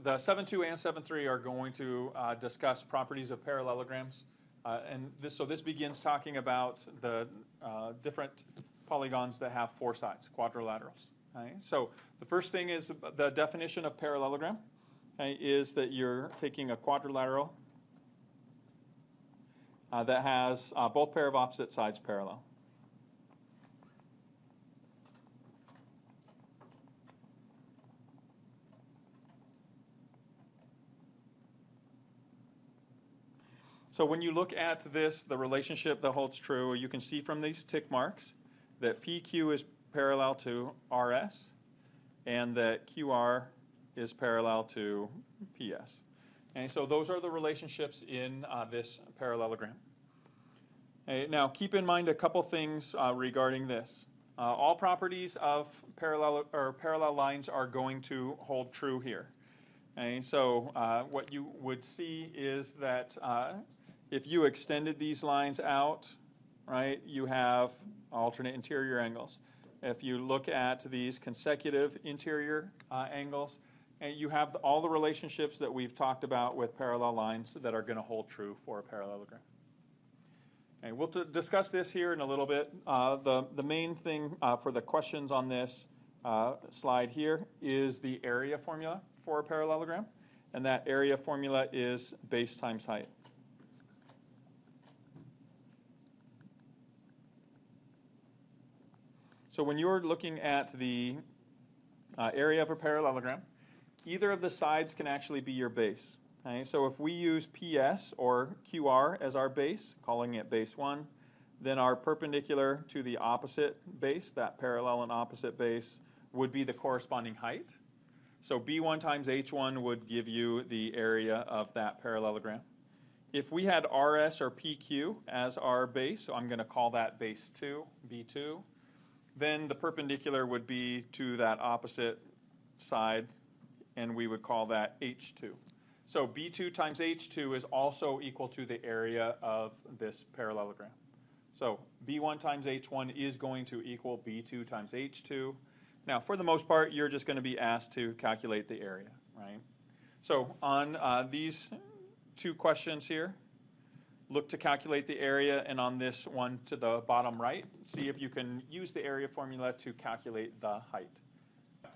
the 7.2 and 7.3 are going to discuss properties of parallelograms. So this begins talking about the different polygons that have four sides, quadrilaterals. Okay? So the first thing is the definition of parallelogram, okay, is that you're taking a quadrilateral that has both pair of opposite sides parallel. So when you look at this, the relationship that holds true, you can see from these tick marks that PQ is parallel to RS and that QR is parallel to PS. And so those are the relationships in this parallelogram. Okay, now keep in mind a couple things regarding this. All properties of parallel lines are going to hold true here. Okay, so what you would see is that if you extended these lines out, right, you have alternate interior angles. If you look at these consecutive interior angles, and you have all the relationships that we've talked about with parallel lines that are going to hold true for a parallelogram. Okay, we'll discuss this here in a little bit. The main thing for the questions on this slide here is the area formula for a parallelogram, and that area formula is base times height. So when you're looking at the area of a parallelogram, either of the sides can actually be your base. Okay? So if we use PS or QR as our base, calling it base 1, then our perpendicular to the opposite base, that parallel and opposite base, would be the corresponding height. So B1 times H1 would give you the area of that parallelogram. If we had RS or PQ as our base, so I'm going to call that base 2, B2, then the perpendicular would be to that opposite side, and we would call that H2. So B2 times H2 is also equal to the area of this parallelogram. So B1 times H1 is going to equal B2 times H2. Now, for the most part, you're just going to be asked to calculate the area, right? So on these two questions here, look to calculate the area, and on this one to the bottom right, see if you can use the area formula to calculate the height.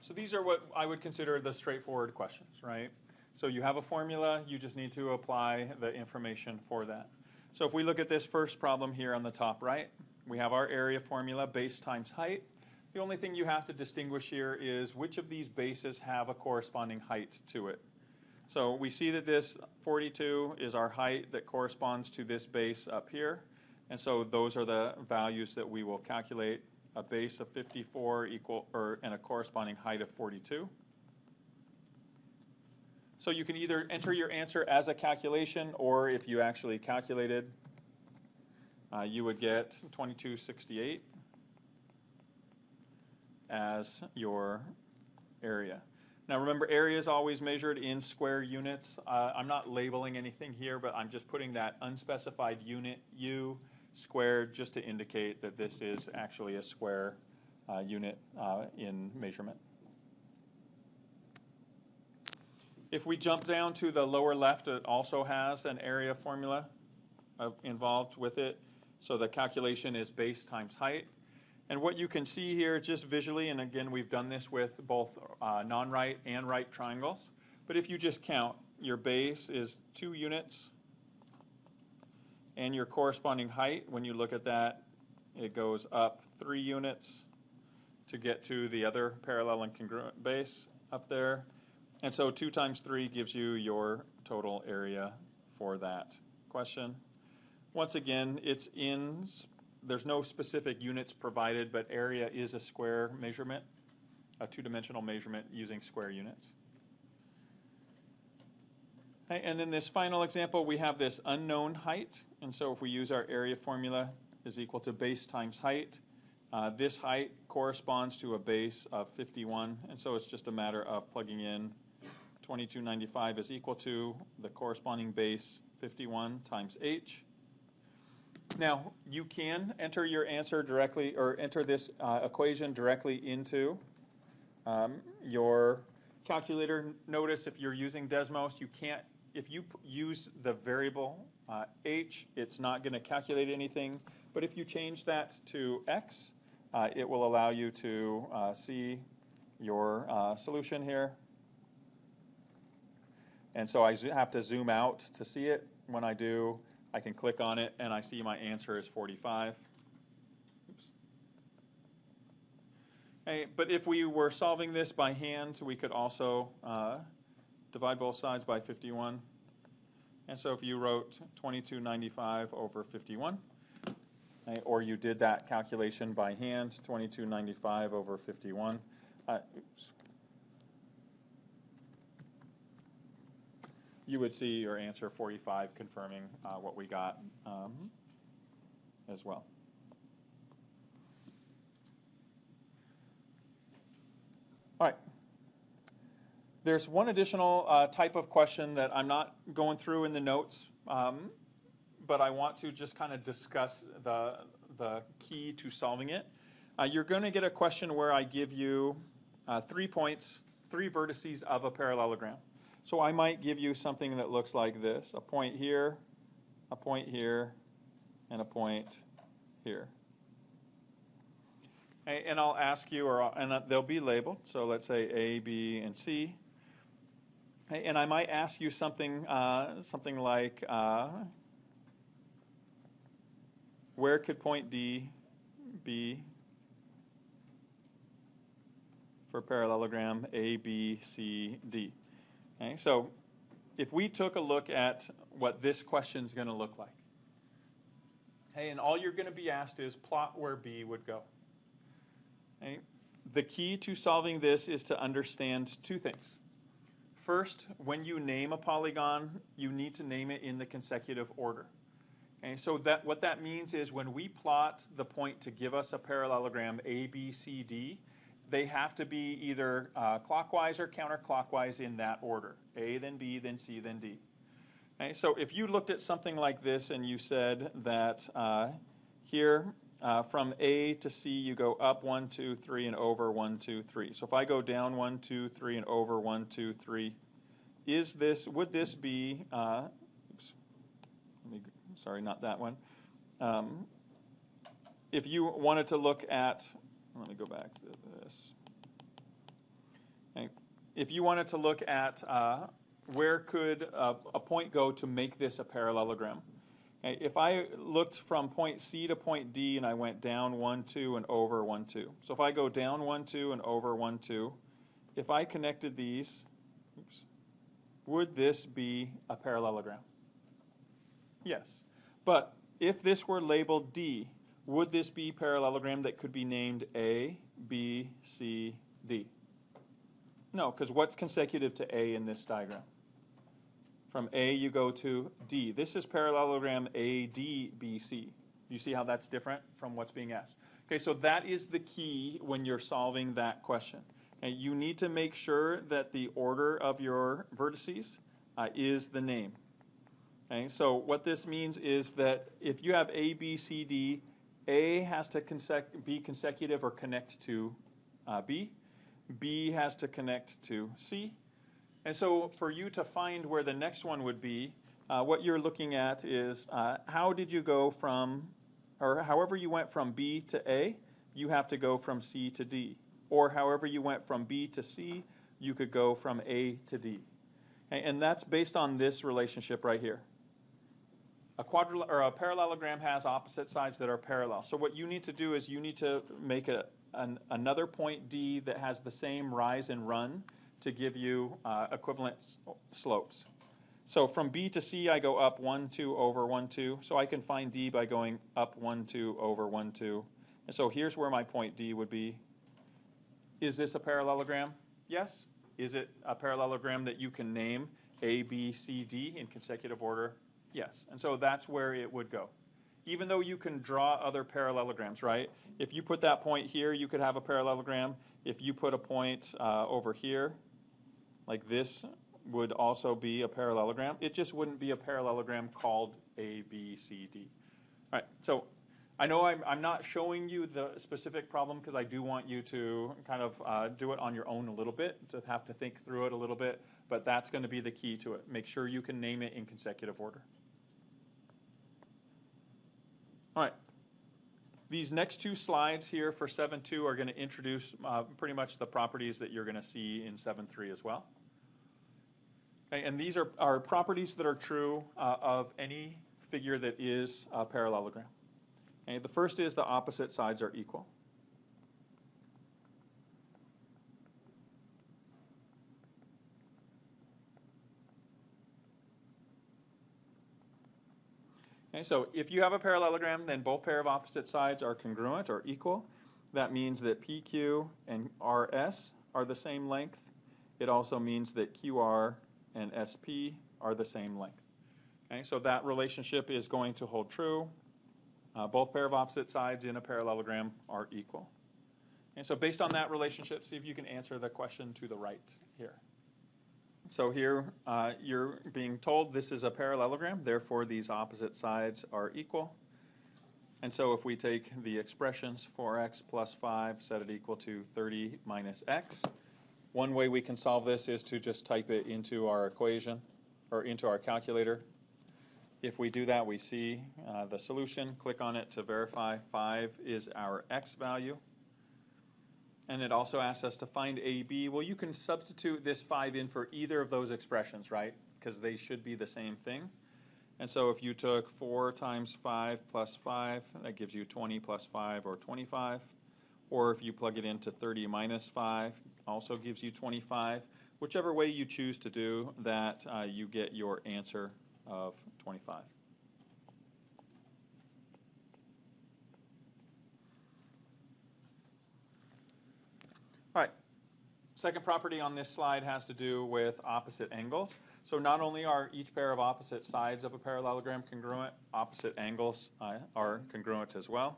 So these are what I would consider the straightforward questions, right? So you have a formula, you just need to apply the information for that. So if we look at this first problem here on the top right, we have our area formula, base times height. The only thing you have to distinguish here is which of these bases have a corresponding height to it. So we see that this 42 is our height that corresponds to this base up here. And so those are the values that we will calculate, a base of 54 and a corresponding height of 42. So you can either enter your answer as a calculation, or if you actually calculated, you would get 2268 as your area. Now remember, area is always measured in square units. I'm not labeling anything here, but I'm just putting that unspecified unit U squared just to indicate that this is actually a square unit in measurement. If we jump down to the lower left, it also has an area formula involved with it. So the calculation is base times height. And what you can see here just visually, and again, we've done this with both non-right and right triangles, but if you just count, your base is 2 units, and your corresponding height, when you look at that, it goes up 3 units to get to the other parallel and congruent base up there. And so 2 times 3 gives you your total area for that question. Once again, there's no specific units provided, but area is a square measurement, a 2-dimensional measurement using square units. Okay, and then this final example, we have this unknown height. And so if we use our area formula is equal to base times height, this height corresponds to a base of 51. And so it's just a matter of plugging in 2295 is equal to the corresponding base 51 times h. Now, you can enter your answer directly, or enter this equation directly into your calculator. Notice if you're using Desmos, you can't, if you use the variable h, it's not going to calculate anything. But if you change that to x, it will allow you to see your solution here. And so I have to zoom out to see it. When I do, I can click on it, and I see my answer is 45. Oops. Hey, but if we were solving this by hand, we could also divide both sides by 51. And so if you wrote 2295 over 51, okay, or you did that calculation by hand, 2295 over 51, oops, you would see your answer 45, confirming what we got as well. All right. There's one additional type of question that I'm not going through in the notes, but I want to just kind of discuss the key to solving it. You're going to get a question where I give you 3 points, 3 vertices of a parallelogram. So I might give you something that looks like this: a point here, and a point here. And I'll ask you, and they'll be labeled. So let's say A, B, and C. And I might ask you something like, where could point D be for parallelogram A, B, C, D? Okay, so if we took a look at what this question is going to look like, hey, and all you're going to be asked is plot where B would go. Okay? The key to solving this is to understand 2 things. First, when you name a polygon, you need to name it in the consecutive order. Okay, so what that means is when we plot the point to give us a parallelogram A, B, C, D, they have to be either clockwise or counterclockwise in that order. A, then B, then C, then D. Okay, so if you looked at something like this and you said that here from A to C you go up 1, 2, 3 and over 1, 2, 3. So if I go down 1, 2, 3 and over 1, 2, 3, would this be, oops, sorry, not that one. If you wanted to look at, let me go back to this. Okay. If you wanted to look at where could a point go to make this a parallelogram? Okay. If I looked from point C to point D and I went down 1, 2 and over 1, 2. So if I go down 1, 2 and over 1, 2, if I connected these, oops, would this be a parallelogram? Yes. But if this were labeled D, would this be a parallelogram that could be named A, B, C, D? No, because what's consecutive to A in this diagram? From A you go to D. This is parallelogram ADBC. You see how that's different from what's being asked? Okay, so that is the key when you're solving that question. Okay, you need to make sure that the order of your vertices is the name. Okay, so what this means is that if you have A, B, C, D, A has to be consecutive or connect to B. B has to connect to C. And so for you to find where the next one would be, what you're looking at is how did you go from, or however you went from B to A, you have to go from C to D. Or however you went from B to C, you could go from A to D. And that's based on this relationship right here. A parallelogram has opposite sides that are parallel. So what you need to do is you need to make another point D that has the same rise and run to give you equivalent slopes. So from B to C, I go up 1, 2 over 1, 2. So I can find D by going up 1, 2 over 1, 2. And so here's where my point D would be. Is this a parallelogram? Yes. Is it a parallelogram that you can name A, B, C, D in consecutive order? Yes. And so that's where it would go. Even though you can draw other parallelograms, right? If you put that point here, you could have a parallelogram. If you put a point over here, like this, would also be a parallelogram. It just wouldn't be a parallelogram called A, B, C, D. All right, so I know I'm not showing you the specific problem because I do want you to kind of do it on your own a little bit, to have to think through it a little bit, but that's going to be the key to it. Make sure you can name it in consecutive order. All right. These next two slides here for 7.2 are going to introduce pretty much the properties that you're going to see in 7.3 as well. Okay, and these are properties that are true of any figure that is a parallelogram. Okay, the first is the opposite sides are equal. Okay, so if you have a parallelogram, then both pair of opposite sides are congruent or equal. That means that PQ and RS are the same length. It also means that QR and SP are the same length. Okay, so that relationship is going to hold true. Both pair of opposite sides in a parallelogram are equal. And so based on that relationship, see if you can answer the question to the right here. So here you're being told this is a parallelogram, therefore these opposite sides are equal. And so if we take the expressions 4x plus 5, set it equal to 30 minus x, one way we can solve this is to just type it into our equation, or into our calculator. If we do that, we see the solution. Click on it to verify 5 is our x value. And it also asks us to find AB. Well, you can substitute this 5 in for either of those expressions, right? Because they should be the same thing. And so if you took 4 times 5 plus 5, that gives you 20 plus 5, or 25. Or if you plug it into 30 minus 5, also gives you 25. Whichever way you choose to do that, you get your answer of 25. All right. Second property on this slide has to do with opposite angles. So not only are each pair of opposite sides of a parallelogram congruent, opposite angles are congruent as well.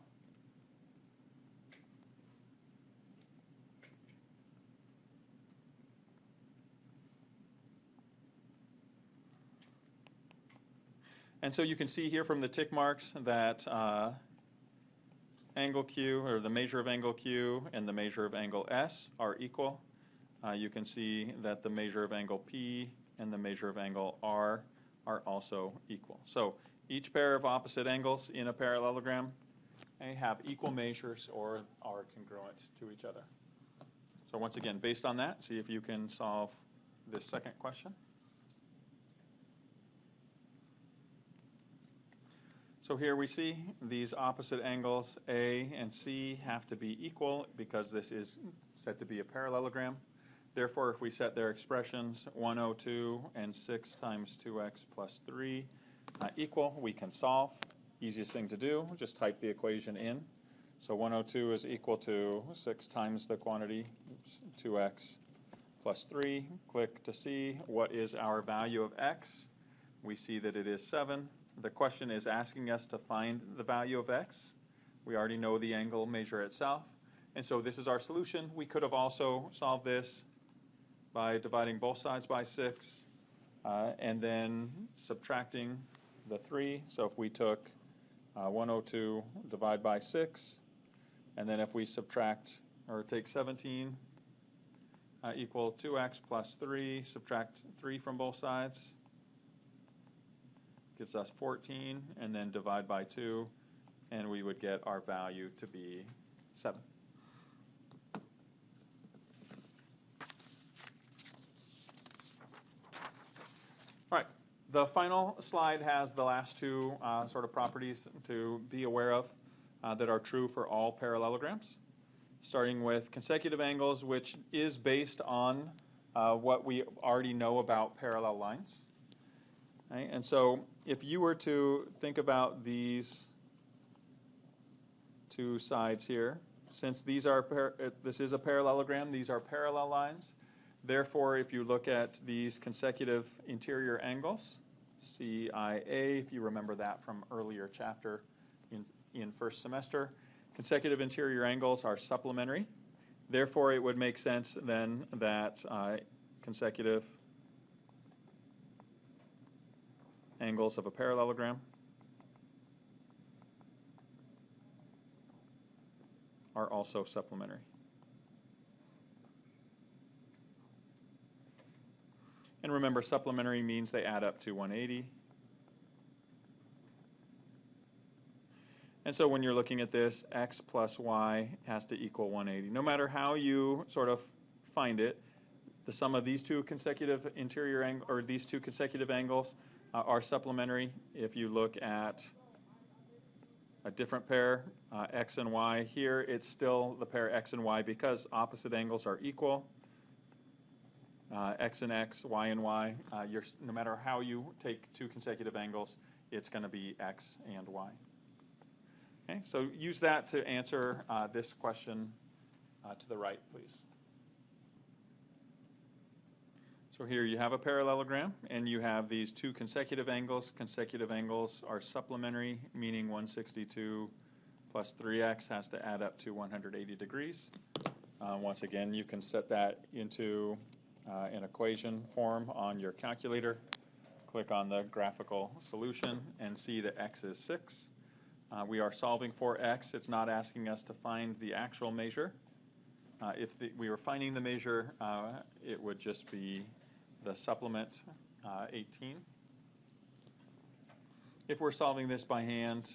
And so you can see here from the tick marks that angle Q, or the measure of angle Q, and the measure of angle S are equal. You can see that the measure of angle P and the measure of angle R are also equal. So each pair of opposite angles in a parallelogram have equal measures or are congruent to each other. So once again, based on that, see if you can solve this second question. So here we see these opposite angles A and C have to be equal because this is said to be a parallelogram. Therefore, if we set their expressions 102 and 6 times 2x plus 3 equal, we can solve. Easiest thing to do, just type the equation in. So 102 is equal to 6 times the quantity, 2x plus 3. Click to see what is our value of x. We see that it is 7. The question is asking us to find the value of x. We already know the angle measure itself. And so this is our solution. We could have also solved this by dividing both sides by 6 and then subtracting the 3. So if we took 102 divide by 6, and then if we subtract or take 17 equal 2x plus 3, subtract 3 from both sides, gives us 14, and then divide by 2, and we would get our value to be 7. All right, the final slide has the last two sort of properties to be aware of that are true for all parallelograms, starting with consecutive angles, which is based on what we already know about parallel lines. Right? And so if you were to think about these two sides here, since these are this is a parallelogram, these are parallel lines. Therefore, if you look at these consecutive interior angles, CIA, if you remember that from earlier chapter in first semester, consecutive interior angles are supplementary. Therefore, it would make sense then that consecutive angles of a parallelogram are also supplementary. And remember, supplementary means they add up to 180. And so when you're looking at this, x plus y has to equal 180. No matter how you sort of find it, the sum of these two consecutive interior angles, or these two consecutive angles, are supplementary. If you look at a different pair, x and y, here it's still the pair x and y because opposite angles are equal. X and x, y and y, no matter how you take two consecutive angles, it's going to be x and y. Okay, so use that to answer this question to the right, please. So here you have a parallelogram, and you have these two consecutive angles. Consecutive angles are supplementary, meaning 162 plus 3x has to add up to 180 degrees. Once again, you can set that into an equation form on your calculator. Click on the graphical solution and see that x is 6. We are solving for x. It's not asking us to find the actual measure. If we were finding the measure, it would just be the supplement 18. If we're solving this by hand,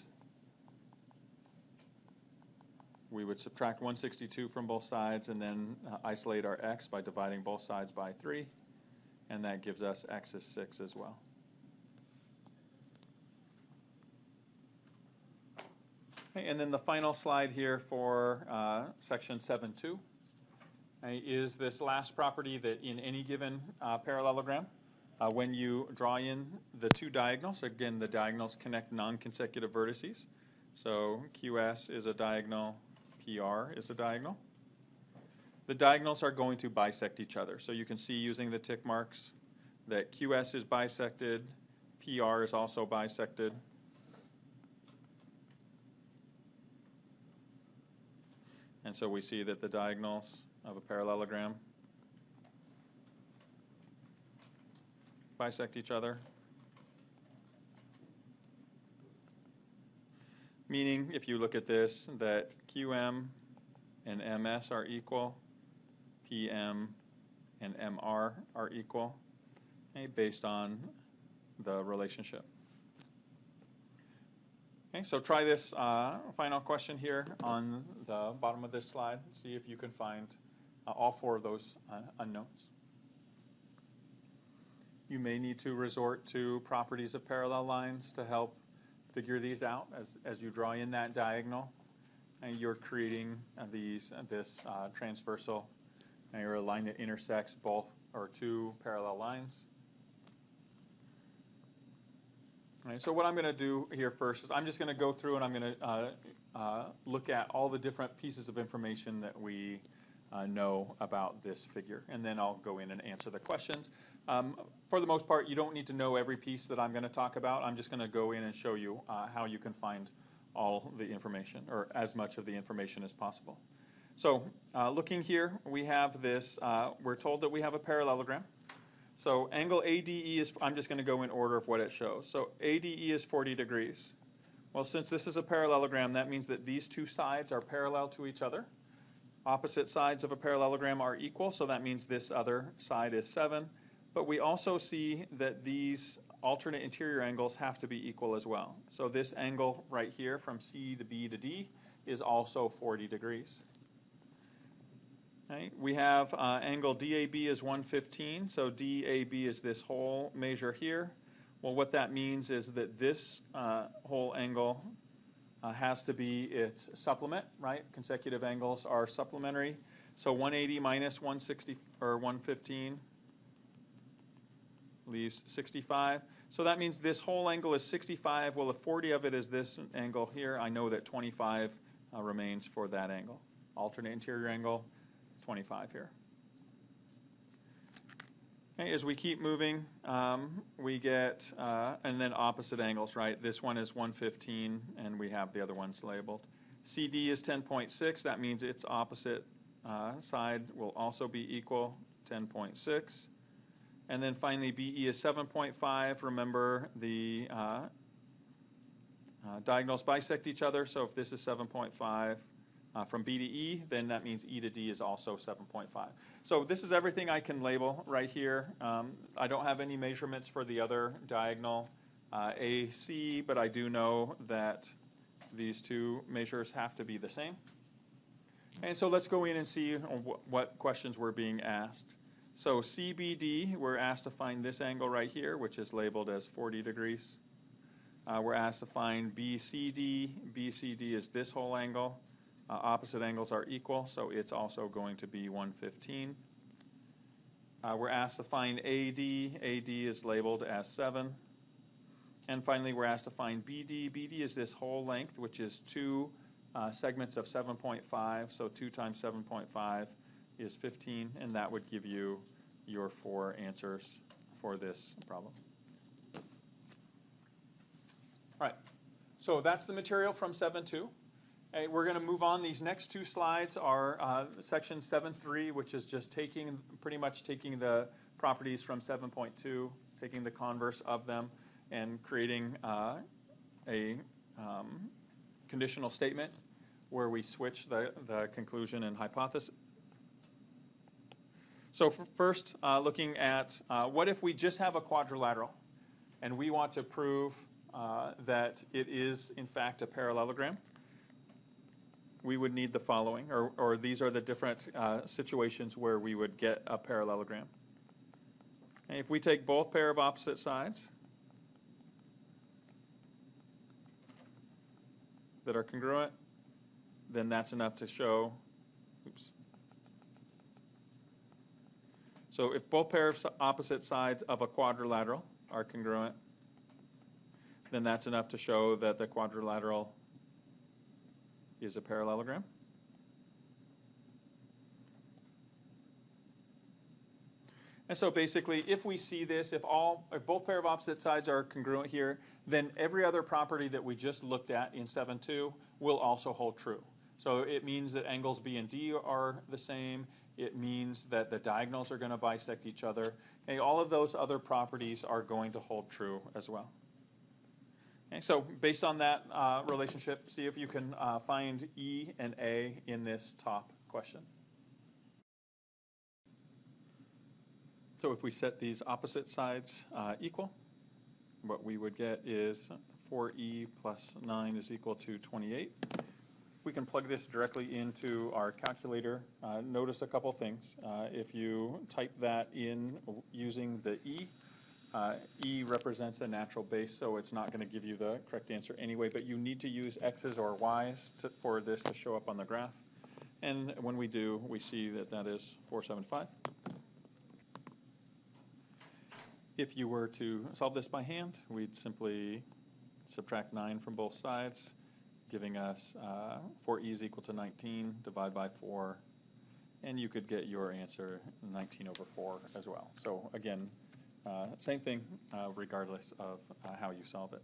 we would subtract 162 from both sides and then isolate our x by dividing both sides by 3, and that gives us x is 6 as well. Okay, and then the final slide here for section 7.2 is this last property that in any given parallelogram, when you draw in the two diagonals, again the diagonals connect non-consecutive vertices. So QS is a diagonal, PR is a diagonal. The diagonals are going to bisect each other. So you can see using the tick marks that QS is bisected, PR is also bisected. And so we see that the diagonals of a parallelogram bisect each other. Meaning, if you look at this, that QM and MS are equal, PM and MR are equal, okay, based on the relationship. Okay, so try this final question here on the bottom of this slide. See if you can find all four of those unknowns. You may need to resort to properties of parallel lines to help figure these out as you draw in that diagonal. And you're creating this transversal, and you're a line that intersects both or two parallel lines. All right, so what I'm going to do here first is I'm just going to go through and I'm going to look at all the different pieces of information that we know about this figure, and then I'll go in and answer the questions. For the most part, you don't need to know every piece that I'm going to talk about. I'm just going to go in and show you how you can find all the information, or as much of the information as possible. So looking here, we have this, we're told that we have a parallelogram. So angle ADE is, I'm just going to go in order of what it shows. So ADE is 40 degrees. Well, since this is a parallelogram, that means that these two sides are parallel to each other. Opposite sides of a parallelogram are equal, so that means this other side is 7. But we also see that these alternate interior angles have to be equal as well. So this angle right here from C to B to D is also 40 degrees. Okay. We have angle DAB is 115, so DAB is this whole measure here. Well, what that means is that this whole angle has to be its supplement, right? Consecutive angles are supplementary. So 180 minus 160 or 115 leaves 65. So that means this whole angle is 65. Well, if 40 of it is this angle here, I know that 25 remains for that angle. Alternate interior angle, 25 here. Okay, as we keep moving, we get, and then opposite angles, right? This one is 115, and we have the other ones labeled. CD is 10.6. That means its opposite side will also be equal, 10.6. And then finally, BE is 7.5. Remember, the diagonals bisect each other, so if this is 7.5, from B to E, then that means E to D is also 7.5. So this is everything I can label right here. I don't have any measurements for the other diagonal AC, but I do know that these two measures have to be the same. And so let's go in and see what questions were being asked. So CBD, we're asked to find this angle right here, which is labeled as 40 degrees. We're asked to find BCD. BCD is this whole angle. Opposite angles are equal, so it's also going to be 115. We're asked to find AD. AD is labeled as 7. And finally, we're asked to find BD. BD is this whole length, which is 2 segments of 7.5. So 2 times 7.5 is 15, and that would give you your 4 answers for this problem. All right, so that's the material from 7.2. Okay, we're going to move on. These next 2 slides are section 7.3, which is just pretty much taking the properties from 7.2, taking the converse of them, and creating a conditional statement where we switch the conclusion and hypothesis. So first, looking at what if we just have a quadrilateral and we want to prove that it is, in fact, a parallelogram. We would need the following, or these are the different situations where we would get a parallelogram. And if we take both pair of opposite sides that are congruent, then that's enough to show, oops. So if both pair of opposite sides of a quadrilateral are congruent, then that's enough to show that the quadrilateral is a parallelogram. And so basically, if we see this, if both pair of opposite sides are congruent here, then every other property that we just looked at in 7.2 will also hold true. So it means that angles B and D are the same. It means that the diagonals are going to bisect each other. And all of those other properties are going to hold true as well. Okay, so based on that relationship, see if you can find E and A in this top question. So if we set these opposite sides equal, what we would get is 4E plus 9 is equal to 28. We can plug this directly into our calculator. Notice a couple things. If you type that in using the E, E represents a natural base, so it's not going to give you the correct answer anyway, but you need to use X's or Y's for this to show up on the graph. And when we do, we see that that is 475. If you were to solve this by hand, we'd simply subtract 9 from both sides, giving us 4E is equal to 19, divide by 4, and you could get your answer 19 over 4 as well. So again, same thing regardless of how you solve it.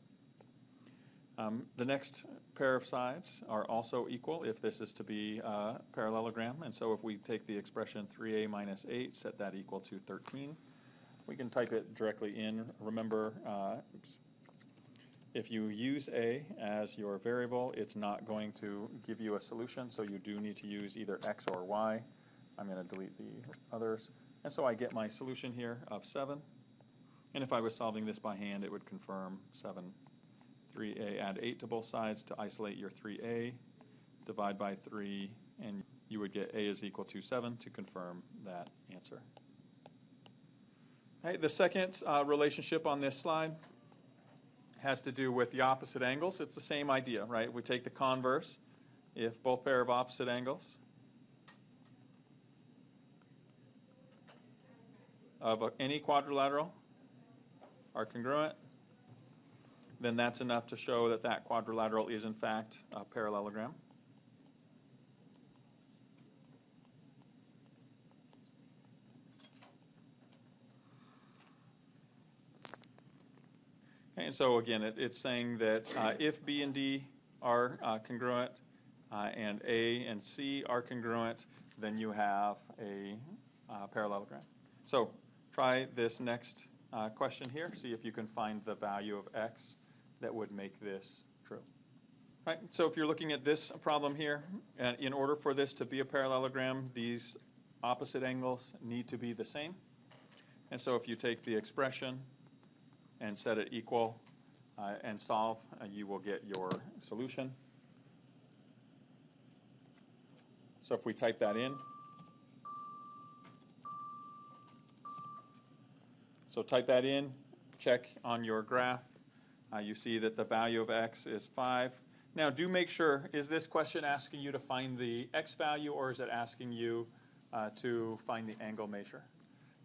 The next pair of sides are also equal if this is to be a parallelogram, and so if we take the expression 3a minus 8, set that equal to 13, we can type it directly in. Remember, if you use a as your variable, it's not going to give you a solution, so you do need to use either x or y. I'm going to delete the others. And so I get my solution here of 7. And if I was solving this by hand, it would confirm 7. 3a, add 8 to both sides to isolate your 3a, divide by 3, and you would get a is equal to 7 to confirm that answer. Okay, the second relationship on this slide has to do with the opposite angles. It's the same idea, right? We take the converse. If both pair of opposite angles of any quadrilateral are congruent, then that's enough to show that that quadrilateral is in fact a parallelogram. And so again, it's saying that if B and D are congruent and A and C are congruent, then you have a parallelogram. So try this next question here. See if you can find the value of x that would make this true. Right, so if you're looking at this problem here, in order for this to be a parallelogram, these opposite angles need to be the same. And so if you take the expression and set it equal and solve, you will get your solution. So if we type that in, check on your graph. You see that the value of x is 5. Now do make sure, is this question asking you to find the x value, or is it asking you to find the angle measure?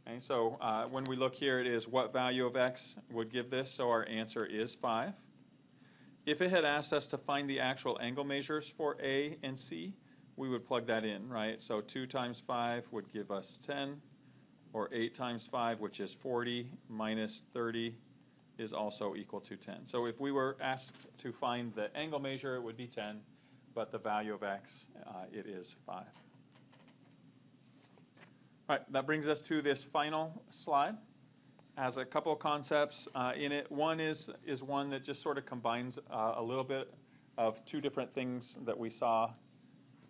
Okay, so when we look here, it is what value of x would give this, so our answer is 5. If it had asked us to find the actual angle measures for A and C, we would plug that in, right? So 2 times 5 would give us 10, or 8 times 5, which is 40, minus 30 is also equal to 10. So if we were asked to find the angle measure, it would be 10, but the value of x, it is 5. All right, that brings us to this final slide. Has a couple of concepts in it. One is one that just sort of combines a little bit of two different things that we saw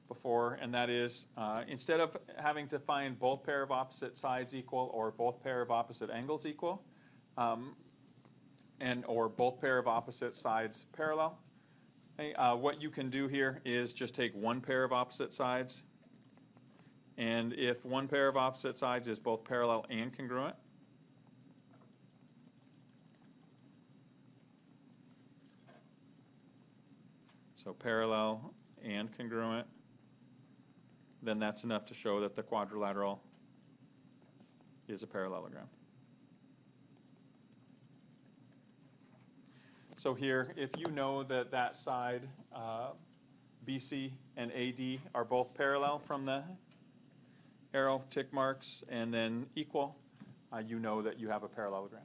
before, and that is instead of having to find both pair of opposite sides equal or both pair of opposite angles equal, or both pair of opposite sides parallel, okay, what you can do here is just take one pair of opposite sides, and if one pair of opposite sides is both parallel and congruent, so parallel and congruent, then that's enough to show that the quadrilateral is a parallelogram. So here, if you know that that side, BC and AD, are both parallel from the arrow tick marks and then equal, you know that you have a parallelogram.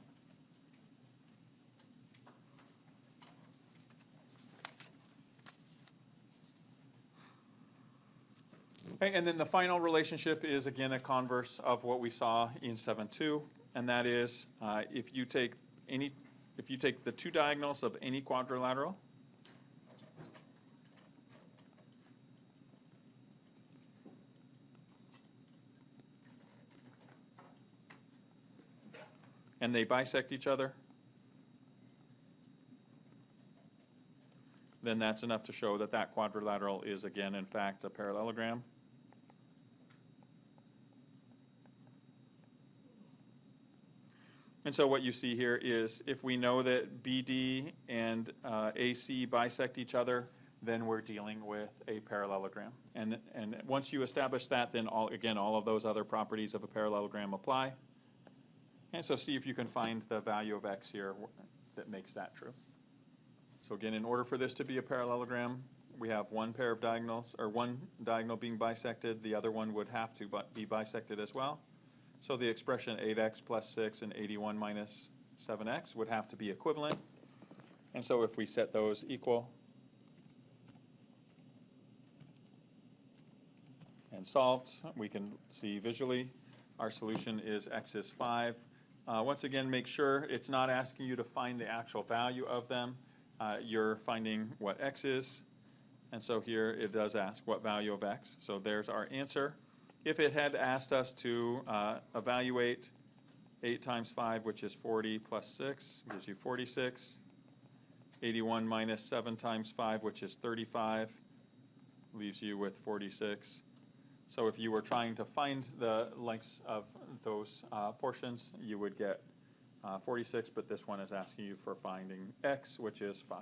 Okay, and then the final relationship is again a converse of what we saw in 7.2, and that is if you take the two diagonals of any quadrilateral, and they bisect each other, then that's enough to show that that quadrilateral is again, in fact, a parallelogram. And so what you see here is if we know that BD and AC bisect each other, then we're dealing with a parallelogram. And once you establish that, then all of those other properties of a parallelogram apply. And so see if you can find the value of x here that makes that true. So again, in order for this to be a parallelogram, we have one pair of diagonals, or one diagonal being bisected, the other one would have to be bisected as well. So the expression 8x plus 6 and 81 minus 7x would have to be equivalent. And so if we set those equal and solved, we can see visually our solution is x is 5. Once again, make sure it's not asking you to find the actual value of them. You're finding what x is. And so here it does ask what value of x. So there's our answer. If it had asked us to evaluate 8 times 5, which is 40, plus 6, gives you 46. 81 minus 7 times 5, which is 35, leaves you with 46. So if you were trying to find the lengths of those portions, you would get 46, but this one is asking you for finding x, which is 5.